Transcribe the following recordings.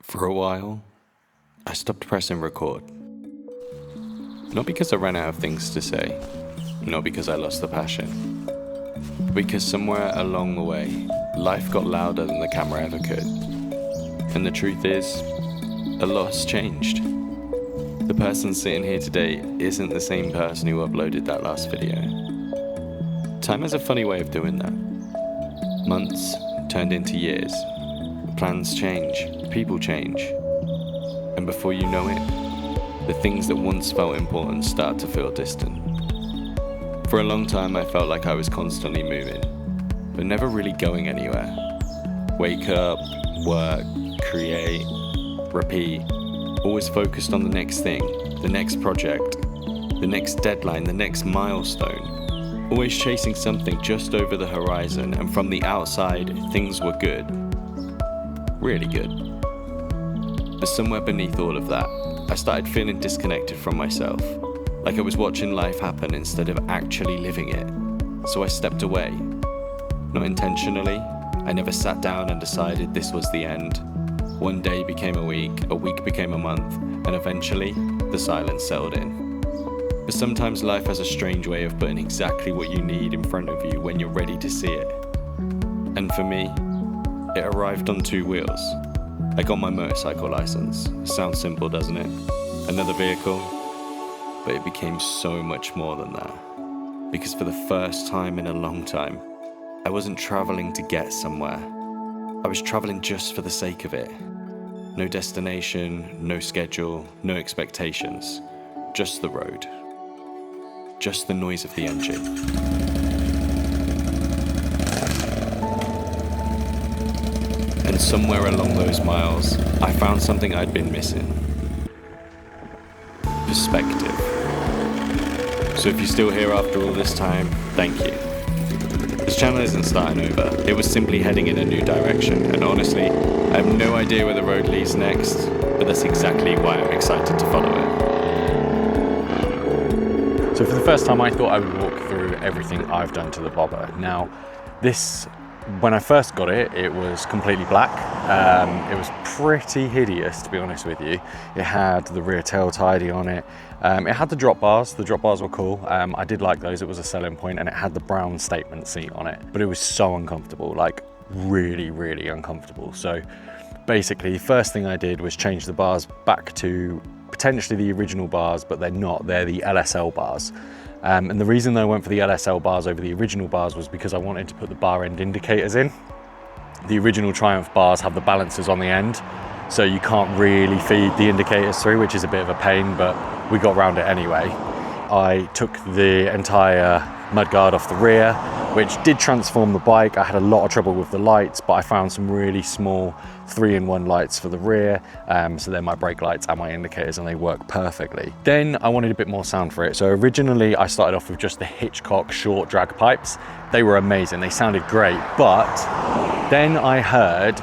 For a while, I stopped pressing record. Not because I ran out of things to say, not because I lost the passion, but because somewhere along the way, life got louder than the camera ever could. And the truth is, a lot's changed. The person sitting here today isn't the same person who uploaded that last video. Time has a funny way of doing that. Months turned into years. Plans change, people change. And before you know it, the things that once felt important start to feel distant. For a long time I felt like I was constantly moving, but never really going anywhere. Wake up, work, create, repeat, always focused on the next thing, the next project, the next deadline, the next milestone. Always chasing something just over the horizon, and from the outside, things were good. Really good. But somewhere beneath all of that, I started feeling disconnected from myself, like I was watching life happen instead of actually living it. So I stepped away. Not intentionally, I never sat down and decided this was the end. One day became a week became a month, and eventually, the silence settled in. But sometimes life has a strange way of putting exactly what you need in front of you when you're ready to see it. And for me, it arrived on 2 wheels. I got my motorcycle license. Sounds simple, doesn't it? Another vehicle. But it became so much more than that. Because for the first time in a long time, I wasn't traveling to get somewhere. I was traveling just for the sake of it. No destination, no schedule, no expectations. Just the road. Just the noise of the engine. And somewhere along those miles, I found something I'd been missing. Perspective. So if you're still here after all this time, thank you. This channel isn't starting over, it was simply heading in a new direction, and honestly, I have no idea where the road leads next, but that's exactly why I'm excited to follow it. So for the first time I thought I would walk through everything I've done to the bobber. Now, when I first got it, it was completely black. It was pretty hideous, to be honest with you. It had the rear tail tidy on it. It had the drop bars. The drop bars were cool. I did like those. It was a selling point, and it had the brown statement seat on it. But it was so uncomfortable, like really, really uncomfortable. So basically, first thing I did was change the bars back to potentially the original bars, but they're not. They're the LSL bars. And the reason that I went for the LSL bars over the original bars was because I wanted to put the bar end indicators in. The original Triumph bars have the balancers on the end, so you can't really feed the indicators through, which is a bit of a pain, but we got around it anyway. I took the entire mudguard off the rear, which did transform the bike. I had a lot of trouble with the lights, but I found some really small 3-in-1 lights for the rear, so they're my brake lights and my indicators, and they work perfectly. Then I wanted a bit more sound for it, so originally I started off with just the Hitchcock short drag pipes. They were amazing, they sounded great, but then I heard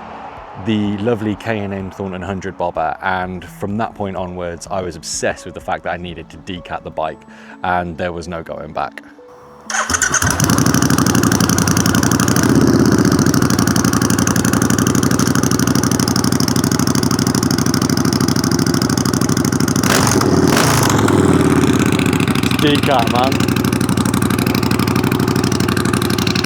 the lovely K&N Thornton 100 bobber, and from that point onwards I was obsessed with the fact that I needed to decat the bike, and there was no going back. Decat, man.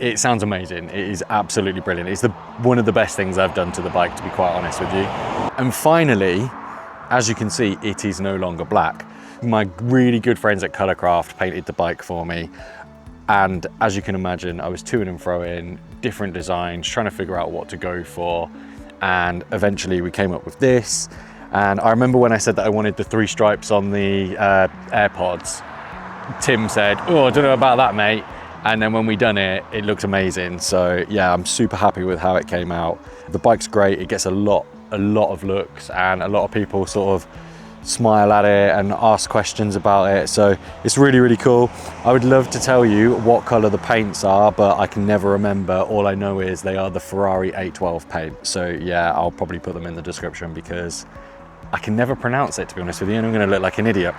It sounds amazing. It is absolutely brilliant. It's one of the best things I've done to the bike, to be quite honest with you. And finally, as you can see, it is no longer black. My really good friends at Colourcraft painted the bike for me. And as you can imagine, I was to-ing and fro-ing, different designs, trying to figure out what to go for. And eventually we came up with this. And I remember when I said that I wanted the 3 stripes on the AirPods, Tim said, "Oh, I don't know about that, mate." And then when we done it, it looked amazing. So yeah, I'm super happy with how it came out. The bike's great. It gets a lot of looks, and a lot of people sort of smile at it and ask questions about it. So it's really, really cool. I would love to tell you what color the paints are, but I can never remember. All I know is they are the Ferrari 812 paint. So yeah, I'll probably put them in the description because I can never pronounce it, to be honest with you, and I'm gonna look like an idiot.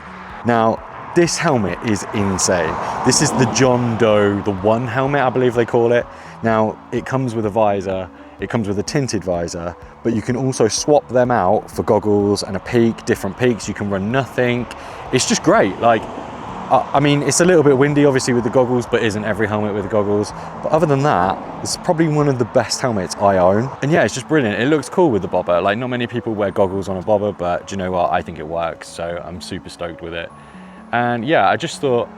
Now, this helmet is insane. This is the John Doe, the 1 helmet, I believe they call it. Now, it comes with a visor. it comes with a tinted visor, but you can also swap them out for goggles and a peak, different peaks. You can run nothing. It's just great. Like, I mean, it's a little bit windy obviously with the goggles, but isn't every helmet with the goggles. But other than that, it's probably one of the best helmets I own. And yeah, it's just brilliant. It looks cool with the bobber. Like, not many people wear goggles on a bobber, but do you know what? I think it works. So I'm super stoked with it. And yeah, I just thought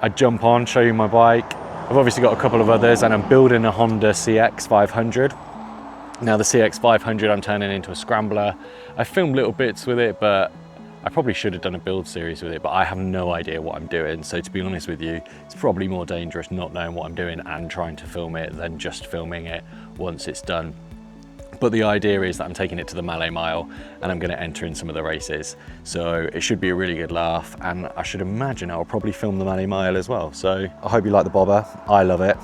I'd jump on, show you my bike. I've obviously got a couple of others, and I'm building a Honda CX500. Now the CX500 I'm turning into a scrambler. I filmed little bits with it, but I probably should have done a build series with it, but I have no idea what I'm doing. So to be honest with you, it's probably more dangerous not knowing what I'm doing and trying to film it than just filming it once it's done. But the idea is that I'm taking it to the Malay Mile and I'm going to enter in some of the races. So it should be a really good laugh, and I should imagine I'll probably film the Malay Mile as well. So I hope you like the bobber. I love it.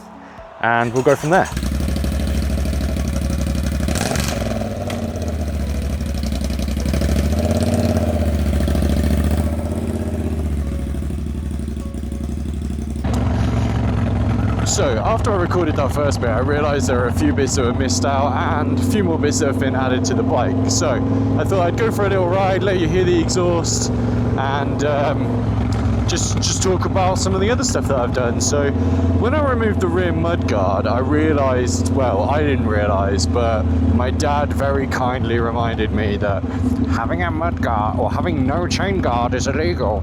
And we'll go from there. So after I recorded that first bit, I realised there are a few bits that were missed out and a few more bits that have been added to the bike. So I thought I'd go for a little ride, let you hear the exhaust, and just talk about some of the other stuff that I've done. So when I removed the rear mudguard, I realised, well, I didn't realise, but my dad very kindly reminded me that having a mudguard or having no chain guard is illegal.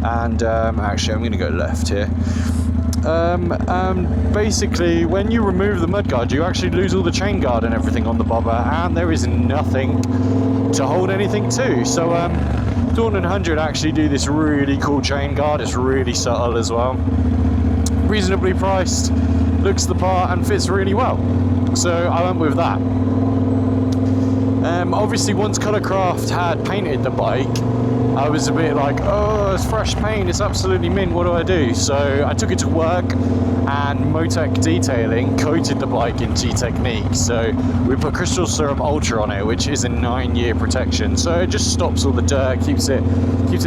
And actually I'm going to go left here. Basically, when you remove the mudguard, you actually lose all the chain guard and everything on the bobber, and there is nothing to hold anything to. So Dawn and 100 actually do this really cool chain guard. It's really subtle as well, reasonably priced, looks the part and fits really well. So I went with that. Obviously once Colourcraft had painted the bike, I was a bit like, oh, it's fresh paint, it's absolutely mint, what do I do? So I took it to work, and Motec Detailing coated the bike in G-Technique. So we put Crystal Serum Ultra on it, which is a 9-year protection. So it just stops all the dirt, keeps it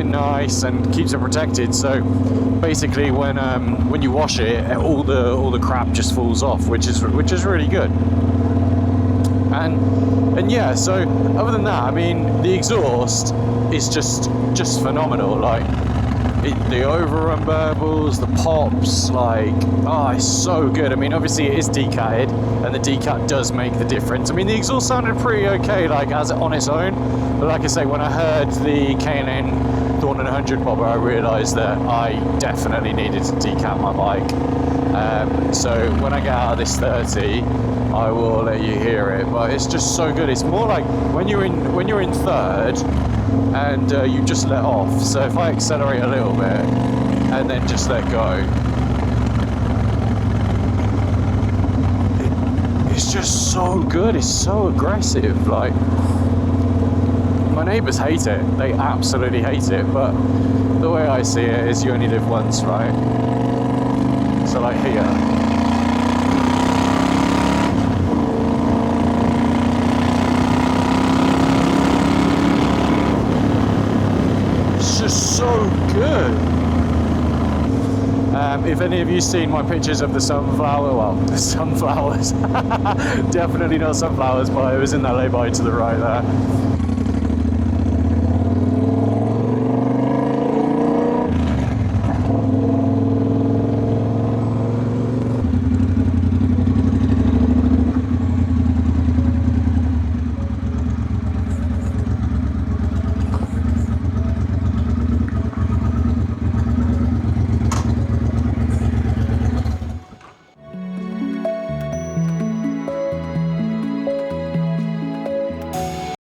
nice and keeps it protected. So basically when you wash it, all the crap just falls off, which is really good. And yeah, so other than that, I mean, the exhaust is just phenomenal. Like the overrun burbles, the pops, like, oh, it's so good. I mean, obviously it is decatted, and the decat does make the difference. I mean, the exhaust sounded pretty okay, like as on its own, but like I say, when I heard the K&N Dawn and 100 bobber, I realised that I definitely needed to decat my bike. So when I get out of this 30, I will let you hear it, but it's just so good. It's more like when you're in third and you just let off. So if I accelerate a little bit and then just let go, it's just so good. It's so aggressive. Like, my neighbours hate it. They absolutely hate it. But the way I see it is you only live once, right? So like here, so good. If any of you seen my pictures of the sunflower, well, the sunflowers, definitely not sunflowers, but it was in that lay-by to the right there.